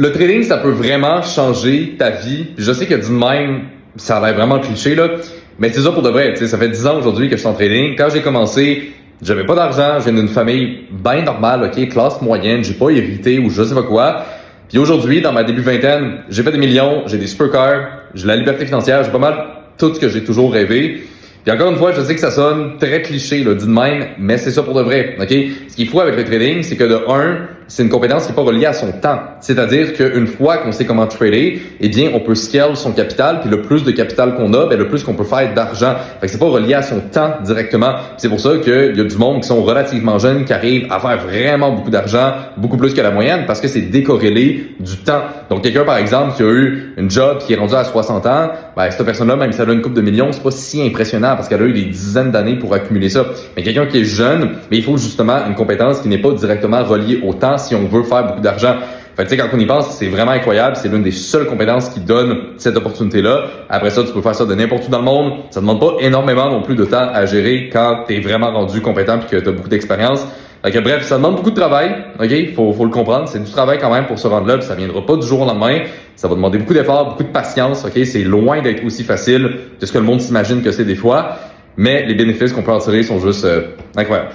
Le trading, ça peut vraiment changer ta vie. Puis je sais que dit de même, ça a l'air vraiment cliché, là. Mais c'est ça pour de vrai. Tu sais, ça fait 10 ans aujourd'hui que je suis en trading. Quand j'ai commencé, j'avais pas d'argent. Je viens d'une famille bien normale, ok, classe moyenne. J'ai pas hérité ou je sais pas quoi. Puis aujourd'hui, dans ma début vingtaine, j'ai fait des millions, j'ai des supercars, j'ai la liberté financière, j'ai pas mal tout ce que j'ai toujours rêvé. Puis encore une fois, je sais que ça sonne très cliché, là, dit de même, mais c'est ça pour de vrai, ok? Ce qu'il faut avec le trading, c'est que de un, c'est une compétence qui n'est pas reliée à son temps. C'est-à-dire qu'une fois qu'on sait comment trader, eh bien, on peut scale son capital, puis le plus de capital qu'on a, ben, le plus qu'on peut faire d'argent. Fait que c'est pas relié à son temps directement. C'est pour ça qu'il y a du monde qui sont relativement jeunes, qui arrivent à faire vraiment beaucoup d'argent, beaucoup plus que la moyenne, parce que c'est décorrélé du temps. Donc, quelqu'un, par exemple, qui a eu une job qui est rendu à 60 ans, ben, cette personne-là, même si elle a une couple de millions, c'est pas si impressionnant parce qu'elle a eu des dizaines d'années pour accumuler ça. Mais quelqu'un qui est jeune, mais il faut justement une compétence qui n'est pas directement reliée au temps si on veut faire beaucoup d'argent. Fait que tu sais, quand on y pense, c'est vraiment incroyable. C'est l'une des seules compétences qui donne cette opportunité-là. Après ça, tu peux faire ça de n'importe où dans le monde. Ça demande pas énormément non plus de temps à gérer quand tu es vraiment rendu compétent puis que tu as beaucoup d'expérience. Fait que bref, ça demande beaucoup de travail, ok? Faut le comprendre. C'est du travail quand même pour se rendre là, puis ça viendra pas du jour au lendemain. Ça va demander beaucoup d'efforts, beaucoup de patience, ok? C'est loin d'être aussi facile que ce que le monde s'imagine que c'est des fois. Mais les bénéfices qu'on peut en tirer sont juste incroyables.